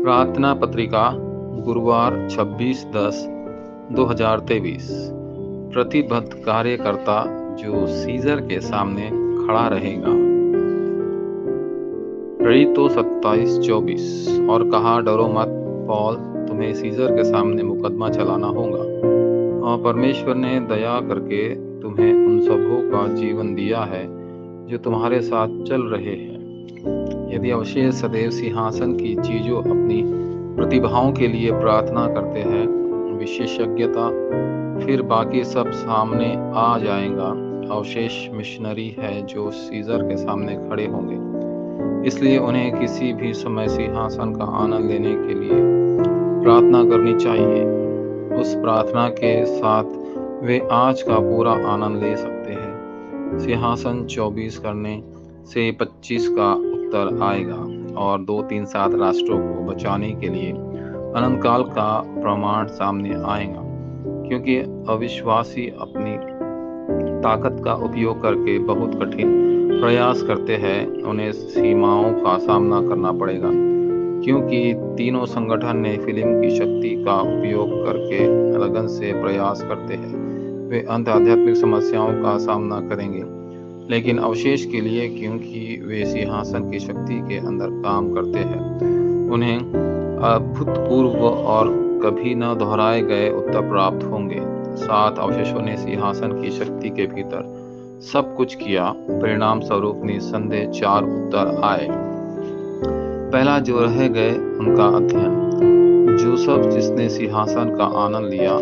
प्रार्थना पत्रिका गुरुवार 26/10/2023। प्रतिबद्ध कार्यकर्ता जो सीजर के सामने खड़ा रहेगा। प्रेरितों 27:24। और कहा, डरो मत पौल, तुम्हें सीजर के सामने मुकदमा चलाना होगा, और परमेश्वर ने दया करके तुम्हें उन सबों का जीवन दिया है जो तुम्हारे साथ चल रहे हैं। यदि अवशेष सदैव सिंहासन की चीजों अपनी प्रतिभाओं के लिए प्रार्थना करते हैं, विशेषज्ञता, फिर बाकी सब सामने आ जाएगा। अवशेष मिशनरी है जो सीजर के सामने खड़े होंगे, इसलिए उन्हें किसी भी समय सिंहासन का आनंद लेने के लिए प्रार्थना करनी चाहिए। उस प्रार्थना के साथ वे आज का पूरा आनंद ले सकते हैं। सिंहासन 24 करने से 25 का उत्तर आएगा, और 2-3-7 राष्ट्रों को बचाने के लिए अनंत काल का प्रमाण सामने आएगा, क्योंकि अविश्वासी अपनी ताकत का उपयोग करके बहुत कठिन प्रयास करते हैं। उन्हें सीमाओं का सामना करना पड़ेगा, क्योंकि तीनों संगठन ने फिल्म की शक्ति का उपयोग करके लगन से प्रयास करते हैं। वे अंत आध्यात्मिक समस्याओं का सामना करेंगे, लेकिन अवशेष के लिए, क्योंकि वे सिंहासन की शक्ति के अंदर काम करते हैं, उन्हें अभूतपूर्व और कभी न दोहराए गए उत्तर प्राप्त होंगे। 7 अवशेषों ने सिंहासन की शक्ति के भीतर सब कुछ किया। परिणाम स्वरूप निस्संदेह 4 उत्तर आए। पहला, जो रह गए उनका अध्ययन। जोसेफ, जिसने सिंहासन का आनंद लिया,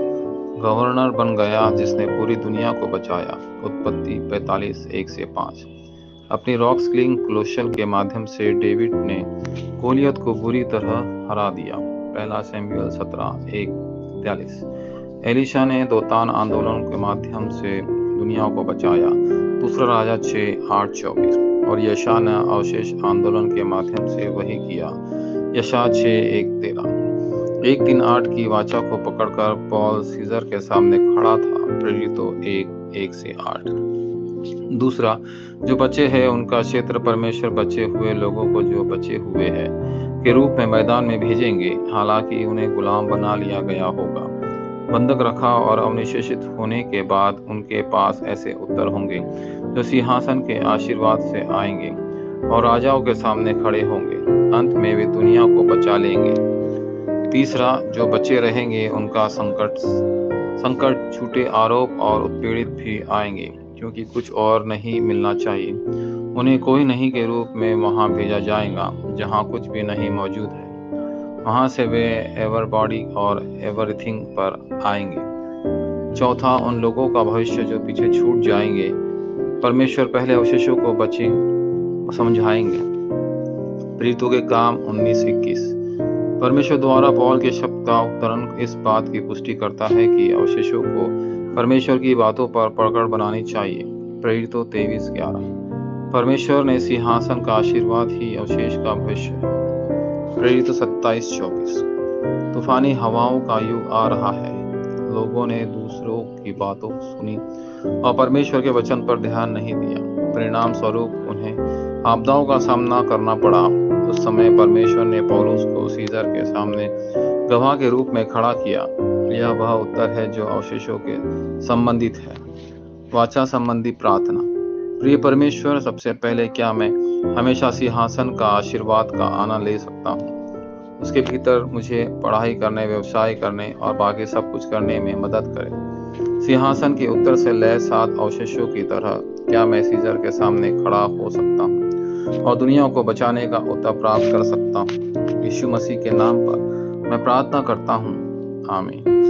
गवर्नर बन गया, जिसने पूरी दुनिया को बचाया। उत्पत्ति 45:1-5। अपनी रॉक स्लिंग क्लोशल के माध्यम से डेविड ने गोलियत को बुरी तरह हरा दिया। पहला शमूएल 17:1-43। एलिशा ने दोतान आंदोलन के माध्यम से दुनिया को बचाया। दूसरा राजा 6:8-24। और यशा ने अवशेष आंदोलन के माध्यम से वही किया। यशा 6:1-13। 1 दिन 8 की वाचा को पकड़कर पौल सीजर के सामने खड़ा था। प्रेरितों 1:1-8। दूसरा, जो बचे हैं उनका क्षेत्र परमेश्वर बचे हुए लोगों को जो बचे हुए हैं के रूप में मैदान में भेजेंगे, हालांकि उन्हें गुलाम बना लिया गया होगा, बंधक रखा, और अवशेषित होने के बाद उनके पास ऐसे उत्तर होंगे जो सिंहासन के आशीर्वाद से आएंगे और राजाओं के सामने खड़े होंगे। अंत में वे दुनिया को बचा लेंगे। तीसरा, जो बचे रहेंगे उनका संकट, झूठे आरोप और उत्पीड़ित भी आएंगे, क्योंकि कुछ और नहीं मिलना चाहिए। उन्हें कोई नहीं के रूप में वहां भेजा जाएगा जहां कुछ भी नहीं मौजूद है। वहां से वे एवरबॉडी और एवरीथिंग पर आएंगे। चौथा, उन लोगों का भविष्य जो पीछे छूट जाएंगे, परमेश्वर पहले अवशेषों को बचे समझाएंगे। प्रेरितों के काम 19:21। परमेश्वर द्वारा पौल के शब्द का अवतरण इस बात की पुष्टि करता है कि अवशेषों को परमेश्वर की बातों पर पकड़ बनानी चाहिए। प्रेरितों 23:11। परमेश्वर ने सिंहासन का आशीर्वाद ही अवशेष का भविष्य है। प्रेरितों 27:24। तूफानी हवाओं का युग आ रहा है। लोगों ने दूसरों की बातों सुनी और परमेश्वर के वचन पर ध्यान नहीं दिया। परिणाम स्वरूप उन्हें आपदाओं का सामना करना पड़ा। उस समय परमेश्वर ने पौलुस को सीजर के सामने गवाह के रूप में खड़ा किया। यह वह उत्तर है जो अवशेषों के संबंधित है। वाचा संबंधी प्रार्थना। प्रिय परमेश्वर, सबसे पहले क्या मैं हमेशा सिंहासन का आशीर्वाद का आनंद ले सकता हूँ? उसके भीतर मुझे पढ़ाई करने, व्यवसाय करने और बाकी सब कुछ करने में मदद करें। सिंहासन के उत्तर से लय 7 अवशेषों की तरह क्या मैं सीजर के सामने खड़ा हो सकता हूँ और दुनिया को बचाने का उत्तर प्राप्त कर सकता हूँ? यीशु मसीह के नाम पर मैं प्रार्थना करता हूँ। आमीन।